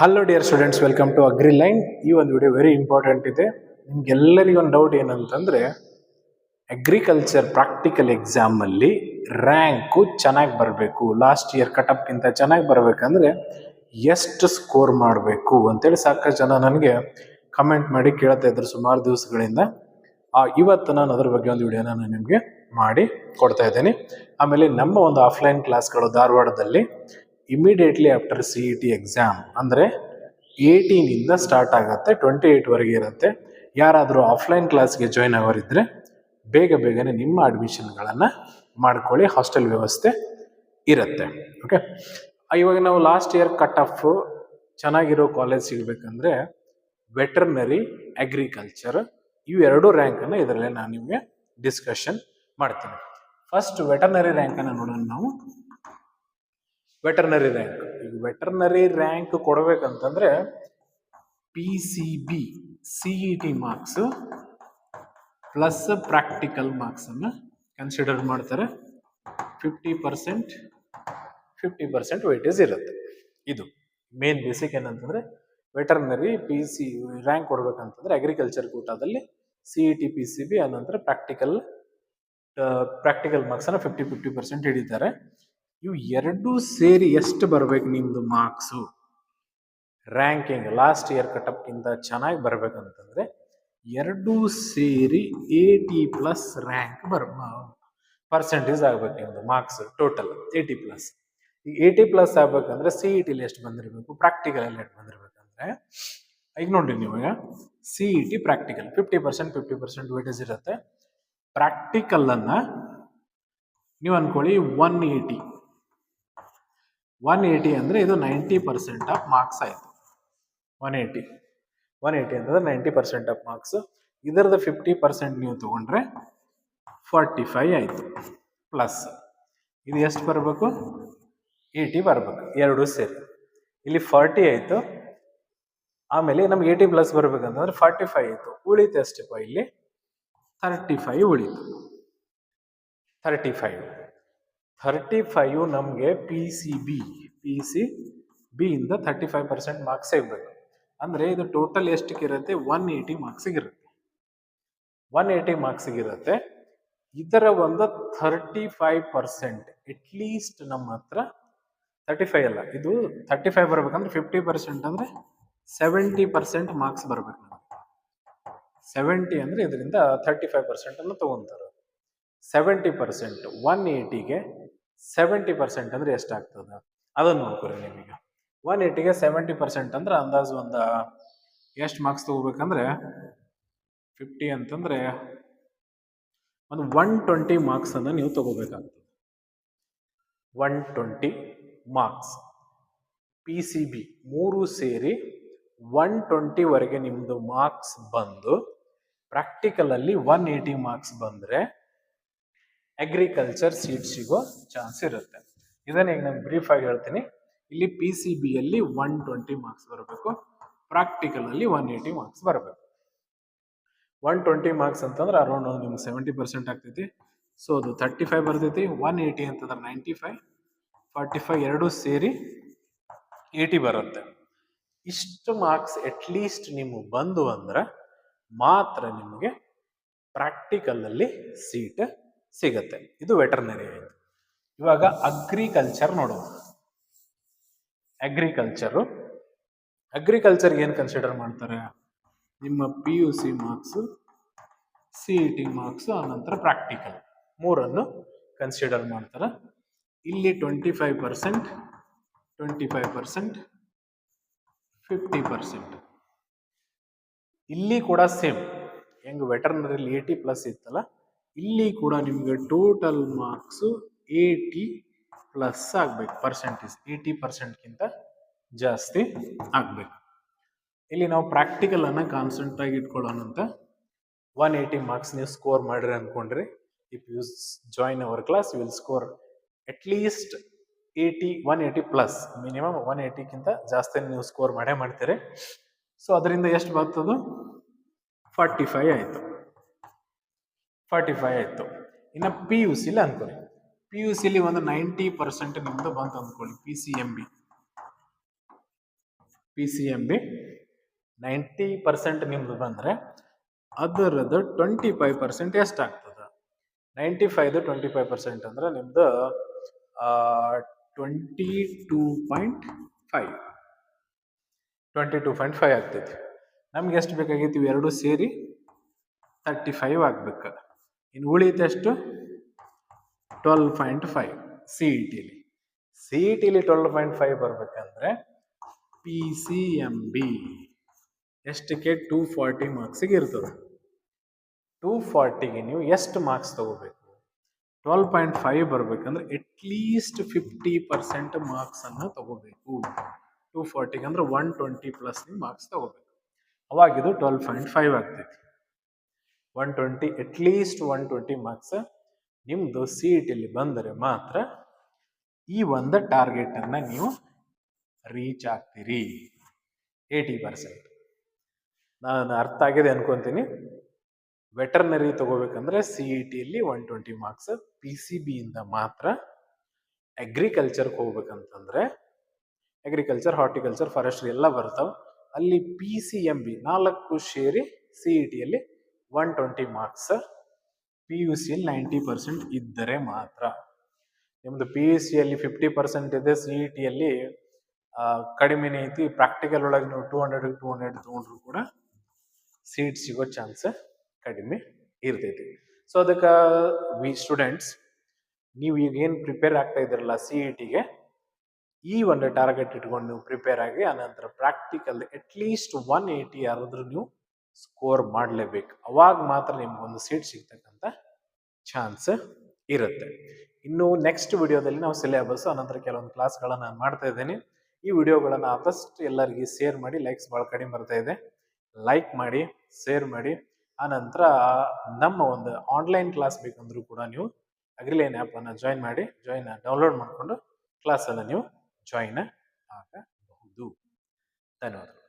Hello dear students, welcome to agri line. ಈ ಒಂದು video very important ಇದೆ. ನಿಮ್ಗೆಲ್ಲರಿಗೂ ಒಂದು ಡೌಟ್ ಏನಂತಂದ್ರೆ, ಅಗ್ರಿಕಲ್ಚರ್ ಪ್ರಾಕ್ಟಿಕಲ್ ಎಕ್ಸಾಮ್ ಅಲ್ಲಿ ರ್ಯಾಂಕು ಚೆನ್ನಾಗಿ ಬರಬೇಕು, ಲಾಸ್ಟ್ ಇಯರ್ ಕಟಪ್ಗಿಂತ ಚೆನ್ನಾಗಿ ಬರಬೇಕಂದ್ರೆ ಎಷ್ಟು ಸ್ಕೋರ್ ಮಾಡಬೇಕು ಅಂತೇಳಿ ಸಾಕಷ್ಟು ಜನ ನನಗೆ ಕಮೆಂಟ್ ಮಾಡಿ ಕೇಳ್ತಾ ಇದ್ರು ಸುಮಾರು ದಿವಸಗಳಿಂದ. ಇವತ್ತು ನಾನು ಅದ್ರ ಬಗ್ಗೆ ಒಂದು ವಿಡಿಯೋನ ನಾನು ನಿಮಗೆ ಮಾಡಿ ಕೊಡ್ತಾ ಇದ್ದೀನಿ. ಆಮೇಲೆ ನಮ್ಮ ಒಂದು ಆಫ್ಲೈನ್ ಕ್ಲಾಸ್ಗಳು ಧಾರವಾಡದಲ್ಲಿ ಇಮಿಡಿಯೇಟ್ಲಿ ಆಫ್ಟರ್ CET ಎಕ್ಸಾಮ್ ಅಂದರೆ 18ಇಂದ ಸ್ಟಾರ್ಟ್ ಆಗುತ್ತೆ, 28ವರೆಗೆ ಇರುತ್ತೆ. ಯಾರಾದರೂ ಆಫ್ಲೈನ್ ಕ್ಲಾಸ್ಗೆ ಜಾಯ್ನ್ ಆಗೋರಿದ್ದರೆ ಬೇಗನೆ ನಿಮ್ಮ ಅಡ್ಮಿಷನ್ಗಳನ್ನು ಮಾಡ್ಕೊಳ್ಳಿ, ಹಾಸ್ಟೆಲ್ ವ್ಯವಸ್ಥೆ ಇರುತ್ತೆ. ಓಕೆ, ಇವಾಗ ನಾವು ಲಾಸ್ಟ್ ಇಯರ್ ಕಟ್ ಆಫ್ ಚೆನ್ನಾಗಿರೋ ಕಾಲೇಜ್ ಸಿಗಬೇಕಂದ್ರೆ ವೆಟರ್ನರಿ, ಅಗ್ರಿಕಲ್ಚರ್ ಇವು ಎರಡು ರ್ಯಾಂಕನ್ನು ಇದರಲ್ಲೇ ನಾನು ನಿಮಗೆ ಡಿಸ್ಕಷನ್ ಮಾಡ್ತೀನಿ. ಫಸ್ಟ್ ವೆಟರ್ನರಿ ರ್ಯಾಂಕನ್ನು ನೋಡೋಣ ನಾವು. ವೆಟರ್ನರಿ ರ್ಯಾಂಕ್, ಈಗ ವೆಟರ್ನರಿ ರ್ಯಾಂಕ್ ಕೊಡಬೇಕಂತಂದ್ರೆ PCB CET marks plus practical marks ಅನ್ನು ಕನ್ಸಿಡರ್ ಮಾಡ್ತಾರೆ. 50% ವೇಟೇಜ್ ಇರುತ್ತೆ. ಇದು ಮೇನ್ ಬೇಸಿಕ್ ಏನಂತಂದ್ರೆ ವೆಟರ್ನರಿ PC ರ್ಯಾಂಕ್ ಕೊಡ್ಬೇಕಂತಂದ್ರೆ ಅಗ್ರಿಕಲ್ಚರ್ ಕೋಟಾದಲ್ಲಿ CET PCB ಅನಂತರ ಪ್ರಾಕ್ಟಿಕಲ್ ಮಾರ್ಕ್ಸ್ ಅನ್ನ 50% ಹಿಡಿತಾರೆ. ಇವು ಎರಡೂ ಸೇರಿ ಎಷ್ಟು ಬರ್ಬೇಕು ನಿಮ್ದು ಮಾರ್ಕ್ಸು ರ್ಯಾಂಕಿಂಗ್ ಲಾಸ್ಟ್ ಇಯರ್ ಕಟಪ್ಗಿಂತ ಚೆನ್ನಾಗಿ ಬರ್ಬೇಕಂತಂದ್ರೆ ಎರಡೂ ಸೇರಿ 80+ ರ್ಯಾಂಕ್ ಪರ್ಸೆಂಟೇಜ್ ಆಗ್ಬೇಕು ನಿಮ್ದು ಮಾರ್ಕ್ಸ್ ಟೋಟಲ್ 80+. ಈಗ 80+ ಆಗ್ಬೇಕಂದ್ರೆ CET ಎಷ್ಟು ಬಂದಿರಬೇಕು, ಪ್ರಾಕ್ಟಿಕಲ್ ಅಲ್ಲಿ ಎಷ್ಟು ಬಂದಿರ್ಬೇಕಂದ್ರೆ ಈಗ ನೋಡ್ರಿ ನೀವು ಈಗ CET ಪ್ರಾಕ್ಟಿಕಲ್ 50% ವೇಟೇಜ್ ಇರುತ್ತೆ. ಪ್ರಾಕ್ಟಿಕಲ್ ಅನ್ನ ನೀವು ಅನ್ಕೊಳ್ಳಿ 180 ಅಂದ್ರೆ ಇದು 90% ಆಫ್ ಮಾರ್ಕ್ಸ್ ಆಯ್ತು. 180 ಅಂತಂದ್ರೆ 90% ಆಫ್ ಮಾರ್ಕ್ಸ್. ಇದರದ 50% ನೀವು ತಗೊಂಡ್ರೆ 45 ಆಯ್ತು. ಪ್ಲಸ್ ಇದು ಎಷ್ಟು ಬರಬೇಕು, 80 ಬರ್ಬೇಕು ಎರಡು ಸೇರಿ. ಇಲ್ಲಿ 40 ಆಯ್ತು. ಆಮೇಲೆ ನಮ್ಗೆ 80+ ಬರ್ಬೇಕಂತಂದ್ರೆ 45 ಆಯ್ತು. ಉಳಿತು ಎಷ್ಟಪ್ಪ, ಇಲ್ಲಿ 35 ಉಳಿತು. 35 ನಮಗೆ PCB ಇಂದ 35% ಮಾರ್ಕ್ಸ್ ಸಿಗಬೇಕು. ಅಂದ್ರೆ ಇದು ಟೋಟಲ್ ಎಷ್ಟಕ್ಕಿರುತ್ತೆ, 180 ಮಾರ್ಕ್ಸಿಗಿರುತ್ತೆ. 180 ಮಾರ್ಕ್ಸಿಗಿರುತ್ತೆ. ಇದರ ಒಂದು 35% ಅಟ್ಲೀಸ್ಟ್ ನಮ್ಮ ಹತ್ರ 35 ಅಲ್ಲ, ಇದು 35 ಬರ್ಬೇಕಂದ್ರೆ 50% ಅಂದ್ರೆ 70% ಮಾರ್ಕ್ಸ್ ಬರ್ಬೇಕು ನಮಗೆ. 70 ಅಂದ್ರೆ ಇದರಿಂದ 35% ಅನ್ನು ತಗೊಂತಾರೆ. 70% 180ಗೆ 70% ಅಂದ್ರೆ ಎಷ್ಟಾಗ್ತದೆ ಅದನ್ನು ನೋಡ್ಕೊರಿ ನೀವೀಗ. 180ಗೆ 70% ಅಂದ್ರೆ ಅಂದಾಜು ಒಂದು ಎಷ್ಟು ಮಾರ್ಕ್ಸ್ ತಗೋಬೇಕಂದ್ರೆ 50 ಅಂತಂದ್ರೆ ಒಂದು 120 ಮಾರ್ಕ್ಸ್ ಅನ್ನ ನೀವು ತಗೋಬೇಕಾಗ್ತದೆ. 120 ಮಾರ್ಕ್ಸ್ PCB ಮೂರು ಸೇರಿ 120ವರೆಗೆ ನಿಮ್ದು ಮಾರ್ಕ್ಸ್ ಬಂದು ಪ್ರಾಕ್ಟಿಕಲ್ ಅಲ್ಲಿ 180 ಮಾರ್ಕ್ಸ್ ಬಂದ್ರೆ ಅಗ್ರಿಕಲ್ಚರ್ ಸೀಟ್ ಸಿಗೋ ಚಾನ್ಸ್ ಇರುತ್ತೆ. ಇದನ್ನ ಈಗ ನಾನು ಬ್ರೀಫ್ ಆಗಿ ಹೇಳ್ತೀನಿ. ಇಲ್ಲಿ PCB ಅಲ್ಲಿ 120 ಮಾರ್ಕ್ಸ್ ಬರಬೇಕು, ಪ್ರಾಕ್ಟಿಕಲ್ ಅಲ್ಲಿ 180 ಮಾರ್ಕ್ಸ್ ಬರಬೇಕು. 120 ಮಾರ್ಕ್ಸ್ ಅಂತಂದ್ರೆ ಅರೌಂಡ್ ನಿಮ್ಗೆ 70% ಆಗ್ತೈತಿ. ಸೊ ಅದು 35 ಬರ್ತೈತಿ. 180 ಅಂತಂದ್ರೆ 95, 45 ಎರಡು ಸೇರಿ 80 ಬರುತ್ತೆ. ಇಷ್ಟು ಮಾರ್ಕ್ಸ್ ಅಟ್ಲೀಸ್ಟ್ ನಿಮಗೆ ಬಂದು ಅಂದ್ರೆ ಮಾತ್ರ ನಿಮಗೆ ಪ್ರಾಕ್ಟಿಕಲ್ ಅಲ್ಲಿ ಸೀಟ್ ಸಿಗತ್ತೆ. ಇದು ವೆಟರ್ನರಿ ಆಯ್ತು. ಇವಾಗ ಅಗ್ರಿಕಲ್ಚರ್ ನೋಡುವ. ಅಗ್ರಿಕಲ್ಚರ್ ಏನು ಕನ್ಸಿಡರ್ ಮಾಡ್ತಾರೆ, ನಿಮ್ಮ PUC ಮಾರ್ಕ್ಸ್, CET ಮಾರ್ಕ್ಸ್, ಆನಂತರ ಪ್ರಾಕ್ಟಿಕಲ್ ಮೂರನ್ನು ಕನ್ಸಿಡರ್ ಮಾಡ್ತಾರೆ. ಇಲ್ಲಿ 25%, 50%. ಇಲ್ಲಿ ಕೂಡ ಸೇಮ್, ಹೆಂಗ್ ವೆಟರ್ನರಿಲಿ 80+ ಇತ್ತಲ್ಲ, ಇಲ್ಲಿ ಕೂಡ ನಿಮ್ಗೆ ಟೋಟಲ್ ಮಾರ್ಕ್ಸ್ 80+ ಆಗ್ಬೇಕು. ಪರ್ಸೆಂಟೇಜ್ 80%ಗಿಂತ ಜಾಸ್ತಿ ಆಗ್ಬೇಕು. ಇಲ್ಲಿ ನಾವು ಪ್ರಾಕ್ಟಿಕಲ್ ಅನ್ನ ಕಾನ್ಸ್ಟೆಂಟ್ ಆಗಿ ಇಟ್ಕೊಳ್ಳೋಣ ಅಂತ 180 ಮಾರ್ಕ್ಸ್ ನೀವು ಸ್ಕೋರ್ ಮಾಡ್ರಿ ಅನ್ಕೊಂಡ್ರಿ. If you join our class you will score at least 180+, minimum 180ಗಿಂತ ಜಾಸ್ತಿ ನೀವು ಸ್ಕೋರ್ ಮಾಡ್ತೀರಿ. ಸೊ ಅದರಿಂದ ಎಷ್ಟು ಬರ್ತದೆ, 45 ಆಯ್ತು. 45 ಆಯ್ತು. ಇನ್ನು PUCಲಿ ಅನ್ಕೊಳ್ಳಿ, PUCಲಿ ಒಂದು 90% ನಿಮ್ದು ಬಂತು ಅಂದ್ಕೊಳ್ಳಿ. PCMB PCMB 90% ನಿಮ್ದು ಬಂದರೆ ಅದರದ್ದು 25% ಎಷ್ಟಾಗ್ತದೆ? 95 25% ಅಂದ್ರೆ ನಿಮ್ದು 22.5 ಆಗ್ತೈತಿ. ನಮ್ಗೆ ಎಷ್ಟು ಬೇಕಾಗೈತಿ? ಇವೆರಡು ಸೇರಿ 35 ಆಗ್ಬೇಕು. ಇನ್ನು ಉಳಿದೆಷ್ಟು? 12.5 CET-ಲಿ. CET-ಲಿ 12.5 ಬರ್ಬೇಕಂದ್ರೆ PCMB ಎಷ್ಟಕ್ಕೆ? 240 ಮಾರ್ಕ್ಸಿಗೆ ಇರ್ತದೆ. 240ಗೆ ನೀವು ಎಷ್ಟು ಮಾರ್ಕ್ಸ್ ತಗೋಬೇಕು? 12.5 ಬರ್ಬೇಕಂದ್ರೆ ಅಟ್ಲೀಸ್ಟ್ 50% ಮಾರ್ಕ್ಸನ್ನು ತಗೋಬೇಕು. 240ಗೆ ಅಂದ್ರೆ 120+ ನೀವು ಮಾರ್ಕ್ಸ್ ತಗೋಬೇಕು. ಅವಾಗಿದು 12.5 ಆಗ್ತೈತಿ. 120 ಅಟ್ಲೀಸ್ಟ್ 120 ಮಾರ್ಕ್ಸ್ ನಿಮ್ಮದು CET-ಲಿ ಬಂದರೆ ಮಾತ್ರ ಈ ಒಂದು ಟಾರ್ಗೆಟನ್ನು ನೀವು ರೀಚ್ ಆಗ್ತೀರಿ. 80%. ನಾನು ಅರ್ಥ ಆಗಿದೆ ಅನ್ಕೊಂತೀನಿ. Veterinary ತಗೋಬೇಕಂದ್ರೆ CET-ಲಿ 120 marks. PCBಯಿಂದ ಮಾತ್ರ. ಅಗ್ರಿಕಲ್ಚರ್ಗೆ ಹೋಗ್ಬೇಕಂತಂದ್ರೆ ಅಗ್ರಿಕಲ್ಚರ್, ಹಾರ್ಟಿಕಲ್ಚರ್, ಫಾರೆಸ್ಟ್ರಿ ಎಲ್ಲ ಬರ್ತಾವೆ. ಅಲ್ಲಿ PCMB 4 ಸೇರಿ CET-ಯಲ್ಲಿ 120 ಮಾರ್ಕ್ಸ್. PUC-ಯಲ್ಲಿ 90% ಇದ್ದರೆ ಮಾತ್ರ. ನಿಮ್ಮದು PUC-ಯಲ್ಲಿ 50% ಇದೆ, CET-ಯಲ್ಲಿ ಕಡಿಮೆನೇ ಐತಿ. ಪ್ರಾಕ್ಟಿಕಲ್ ಒಳಗೆ ನೀವು 200 ತೊಗೊಂಡ್ರು ಕೂಡ ಸೀಟ್ ಸಿಗೋ ಚಾನ್ಸ್ ಕಡಿಮೆ ಇರ್ತೈತಿ. ಸೊ ಅದಕ್ಕೆ ಸ್ಟೂಡೆಂಟ್ಸ್, ನೀವು ಈಗ ಏನು ಪ್ರಿಪೇರ್ ಆಗ್ತಾ ಇದ್ದೀರಲ್ಲ CET-ಗೆ, ಈ ಒಂದು ಟಾರ್ಗೆಟ್ ಇಟ್ಕೊಂಡು ನೀವು ಪ್ರಿಪೇರ್ ಆಗಿ ಆನಂತರ ಪ್ರಾಕ್ಟಿಕಲ್ ಅಟ್ಲೀಸ್ಟ್ 180 ಯಾರಾದ್ರೂ ನೀವು ಸ್ಕೋರ್ ಮಾಡಲೇಬೇಕು. ಅವಾಗ ಮಾತ್ರ ನಿಮ್ಗೊಂದು ಸೀಟ್ ಸಿಗ್ತಕ್ಕಂಥ ಚಾನ್ಸ್ ಇರುತ್ತೆ. ಇನ್ನು ನೆಕ್ಸ್ಟ್ ವಿಡಿಯೋದಲ್ಲಿ ನಾವು ಸಿಲೆಬಸ್ ಅನಂತರ ಕೆಲವೊಂದು ಕ್ಲಾಸ್ಗಳನ್ನು ನಾನು ಮಾಡ್ತಾ ಇದ್ದೇನೆ. ಈ ವಿಡಿಯೋಗಳನ್ನು ಆದಷ್ಟು ಎಲ್ಲರಿಗೆ ಶೇರ್ ಮಾಡಿ. ಲೈಕ್ಸ್ ಭಾಳ ಕಡಿಮೆ ಬರ್ತಾ ಇದೆ. ಲೈಕ್ ಮಾಡಿ, ಶೇರ್ ಮಾಡಿ. ಆನಂತರ ನಮ್ಮ ಒಂದು ಆನ್ಲೈನ್ ಕ್ಲಾಸ್ ಬೇಕಂದ್ರೂ ಕೂಡ ನೀವು ಅಗ್ರಿಲೈನ್ ಆ್ಯಪನ್ನು ಡೌನ್ಲೋಡ್ ಮಾಡಿಕೊಂಡು ಕ್ಲಾಸನ್ನು ನೀವು ಜಾಯಿನ್ ಆಗಬಹುದು. ಧನ್ಯವಾದಗಳು.